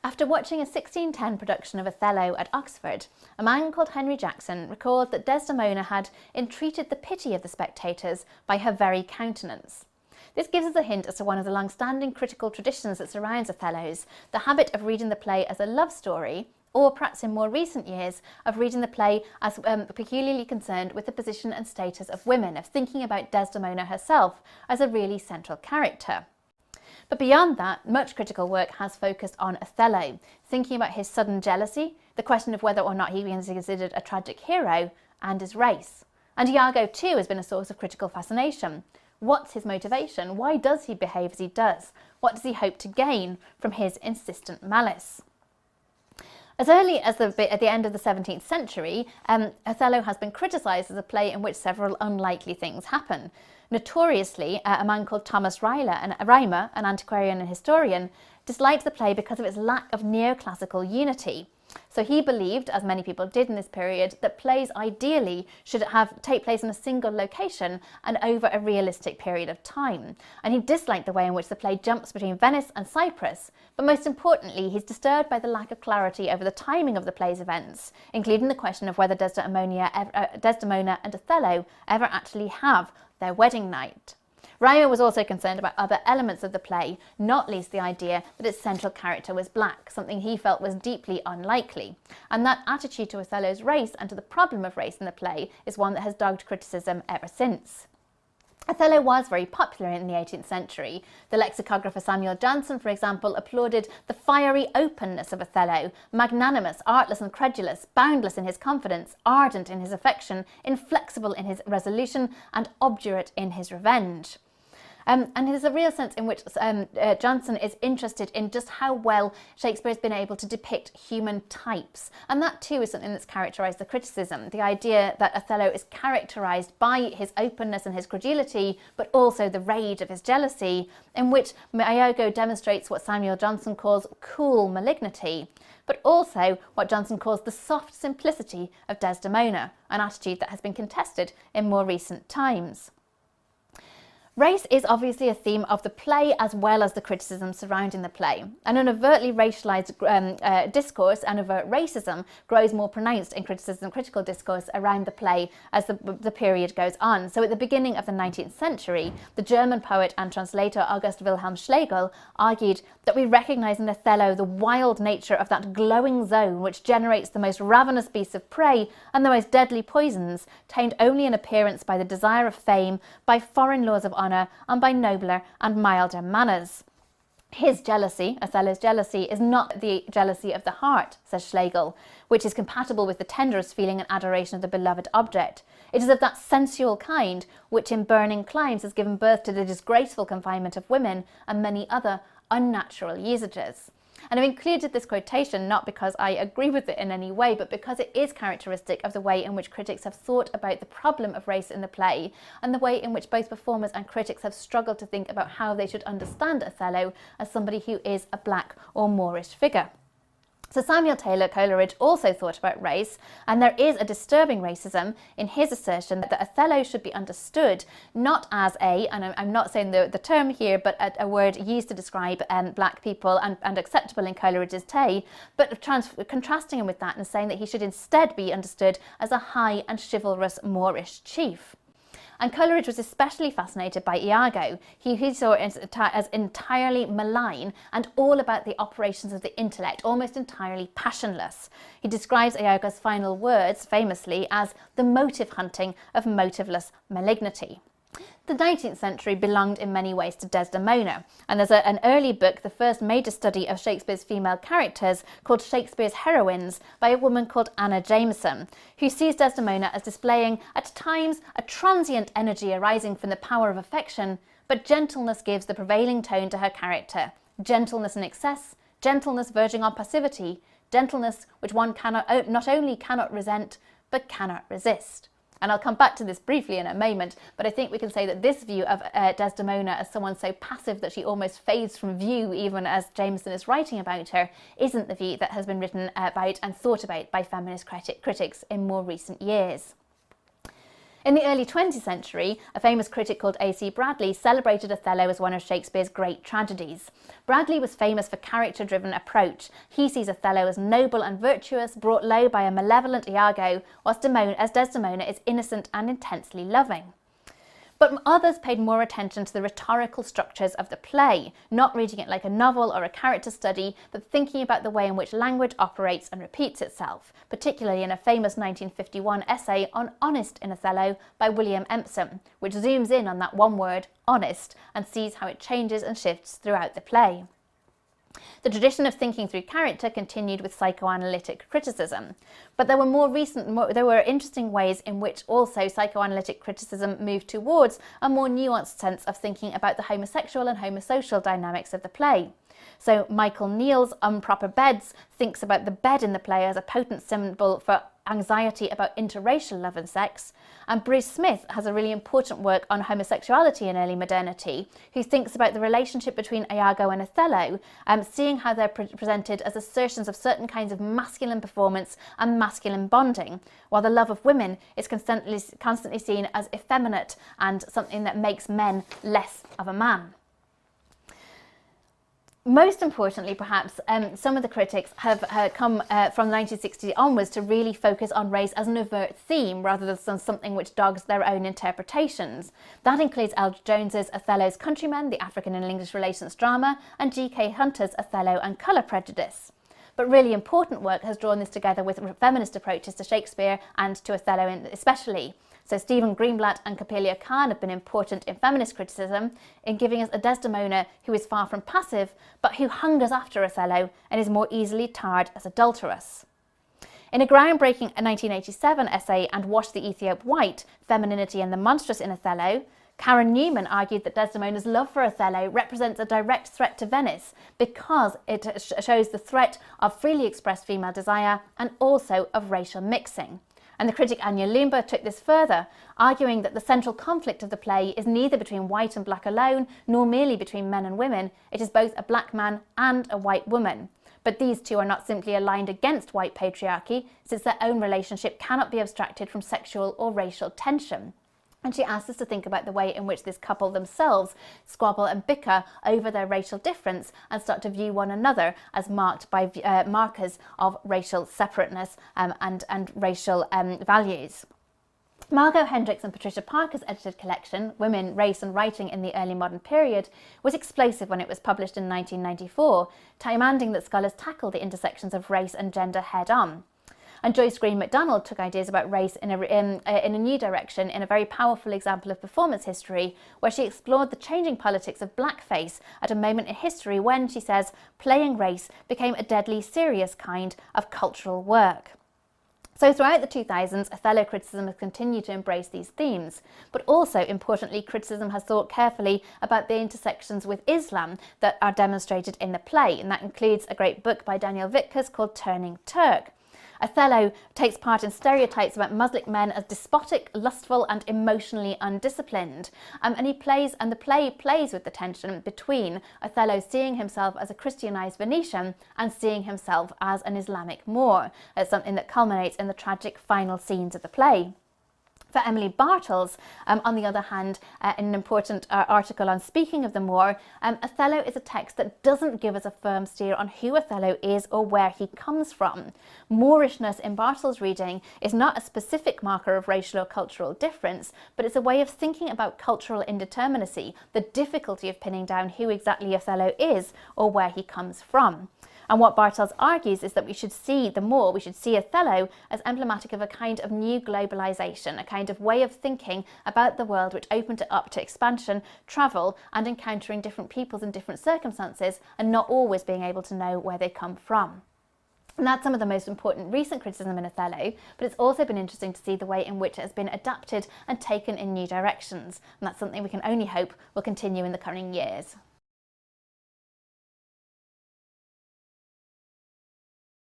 After watching a 1610 production of Othello at Oxford, a man called Henry Jackson recalled that Desdemona had entreated the pity of the spectators by her very countenance. This gives us a hint as to one of the long-standing critical traditions that surrounds Othello's, the habit of reading the play as a love story, or perhaps in more recent years, of reading the play as peculiarly concerned with the position and status of women, of thinking about Desdemona herself as a really central character. But beyond that, much critical work has focused on Othello, thinking about his sudden jealousy, the question of whether or not he was considered a tragic hero, and his race. And Iago too has been a source of critical fascination. What's his motivation? Why does he behave as he does? What does he hope to gain from his insistent malice? As early as at the end of the 17th century, Othello has been criticised as a play in which several unlikely things happen. Notoriously, a man called Thomas Reimer, an antiquarian and historian, disliked the play because of its lack of neoclassical unity. So he believed, as many people did in this period, that plays ideally should take place in a single location and over a realistic period of time. And he disliked the way in which the play jumps between Venice and Cyprus. But most importantly, he's disturbed by the lack of clarity over the timing of the play's events, including the question of whether Desdemona and Othello ever actually have their wedding night. Reimer was also concerned about other elements of the play, not least the idea that its central character was black, something he felt was deeply unlikely. And that attitude to Othello's race and to the problem of race in the play is one that has dogged criticism ever since. Othello was very popular in the 18th century. The lexicographer Samuel Johnson, for example, applauded the fiery openness of Othello, magnanimous, artless and credulous, boundless in his confidence, ardent in his affection, inflexible in his resolution, and obdurate in his revenge. And there's a real sense in which Johnson is interested in just how well Shakespeare's been able to depict human types. And that too is something that's characterised the criticism, the idea that Othello is characterised by his openness and his credulity, but also the rage of his jealousy, in which Iago demonstrates what Samuel Johnson calls cool malignity, but also what Johnson calls the soft simplicity of Desdemona, an attitude that has been contested in more recent times. Race is obviously a theme of the play as well as the criticism surrounding the play. And an overtly racialised discourse and overt racism grows more pronounced in critical discourse around the play as the period goes on. So at the beginning of the 19th century, the German poet and translator August Wilhelm Schlegel argued that we recognise in Othello the wild nature of that glowing zone which generates the most ravenous beasts of prey and the most deadly poisons, tamed only in appearance by the desire of fame, by foreign laws of honour, and by nobler and milder manners. His jealousy, Othello's jealousy, is not the jealousy of the heart, says Schlegel, which is compatible with the tenderest feeling and adoration of the beloved object. It is of that sensual kind which in burning climes has given birth to the disgraceful confinement of women and many other unnatural usages. And I've included this quotation not because I agree with it in any way, but because it is characteristic of the way in which critics have thought about the problem of race in the play, and the way in which both performers and critics have struggled to think about how they should understand Othello as somebody who is a black or Moorish figure. So Samuel Taylor Coleridge also thought about race, and there is a disturbing racism in his assertion that Othello should be understood not as and I'm not saying the term here, but a word used to describe black people and acceptable in Coleridge's day, but contrasting him with that and saying that he should instead be understood as a high and chivalrous Moorish chief. And Coleridge was especially fascinated by Iago, who he saw as entirely malign and all about the operations of the intellect, almost entirely passionless. He describes Iago's final words, famously, as the motive hunting of motiveless malignity. The 19th century belonged in many ways to Desdemona, and there's an early book, the first major study of Shakespeare's female characters, called Shakespeare's Heroines, by a woman called Anna Jameson, who sees Desdemona as displaying at times a transient energy arising from the power of affection, but gentleness gives the prevailing tone to her character. Gentleness in excess, gentleness verging on passivity, gentleness which one not only cannot resent, but cannot resist. And I'll come back to this briefly in a moment, but I think we can say that this view of Desdemona as someone so passive that she almost fades from view even as Jameson is writing about her isn't the view that has been written about and thought about by feminist critics in more recent years. In the early 20th century, a famous critic called A.C. Bradley celebrated Othello as one of Shakespeare's great tragedies. Bradley was famous for character-driven approach. He sees Othello as noble and virtuous, brought low by a malevolent Iago, whilst Desdemona is innocent and intensely loving. But others paid more attention to the rhetorical structures of the play, not reading it like a novel or a character study, but thinking about the way in which language operates and repeats itself, particularly in a famous 1951 essay on honest in Othello by William Empson, which zooms in on that one word, honest, and sees how it changes and shifts throughout the play. The tradition of thinking through character continued with psychoanalytic criticism, but there were interesting ways in which also psychoanalytic criticism moved towards a more nuanced sense of thinking about the homosexual and homosocial dynamics of the play. So Michael Neill's Improper Beds thinks about the bed in the play as a potent symbol for anxiety about interracial love and sex, and Bruce Smith has a really important work on homosexuality in early modernity, who thinks about the relationship between Iago and Othello, seeing how they're presented as assertions of certain kinds of masculine performance and masculine bonding, while the love of women is constantly seen as effeminate and something that makes men less of a man. Most importantly, perhaps, some of the critics have come from the 1960s onwards to really focus on race as an overt theme rather than something which dogs their own interpretations. That includes Eldred Jones's Othello's Countrymen, the African and English relations drama, and G.K. Hunter's Othello and Colour Prejudice. But really important work has drawn this together with feminist approaches to Shakespeare and to Othello especially. So Stephen Greenblatt and Copelia Kahn have been important in feminist criticism in giving us a Desdemona who is far from passive, but who hungers after Othello and is more easily tarred as adulterous. In a groundbreaking 1987 essay, And Wash the Ethiop White, Femininity and the Monstrous in Othello, Karen Newman argued that Desdemona's love for Othello represents a direct threat to Venice because it shows the threat of freely expressed female desire and also of racial mixing. And the critic Anya Lumba took this further, arguing that the central conflict of the play is neither between white and black alone, nor merely between men and women. It is both a black man and a white woman. But these two are not simply aligned against white patriarchy, since their own relationship cannot be abstracted from sexual or racial tension. And she asked us to think about the way in which this couple themselves squabble and bicker over their racial difference and start to view one another as marked by markers of racial separateness and racial values. Margot Hendricks and Patricia Parker's edited collection, Women, Race and Writing in the Early Modern Period, was explosive when it was published in 1994, demanding that scholars tackle the intersections of race and gender head-on. And Joyce Green MacDonald took ideas about race in a new direction in a very powerful example of performance history, where she explored the changing politics of blackface at a moment in history when, she says, playing race became a deadly serious kind of cultural work. So throughout the 2000s, Othello criticism has continued to embrace these themes, but also, importantly, criticism has thought carefully about the intersections with Islam that are demonstrated in the play, and that includes a great book by Daniel Vickers called Turning Turk. Othello takes part in stereotypes about Muslim men as despotic, lustful and emotionally undisciplined. And the play plays with the tension between Othello seeing himself as a Christianized Venetian and seeing himself as an Islamic Moor, as something that culminates in the tragic final scenes of the play. For Emily Bartels, on the other hand, in an important article on Speaking of the Moor, Othello is a text that doesn't give us a firm steer on who Othello is or where he comes from. Moorishness in Bartels' reading is not a specific marker of racial or cultural difference, but it's a way of thinking about cultural indeterminacy, the difficulty of pinning down who exactly Othello is or where he comes from. And what Bartels argues is that we should see Othello as emblematic of a kind of new globalization, a kind of way of thinking about the world which opened it up to expansion, travel, and encountering different peoples in different circumstances, and not always being able to know where they come from. And that's some of the most important recent criticism in Othello, but it's also been interesting to see the way in which it has been adapted and taken in new directions. And that's something we can only hope will continue in the coming years.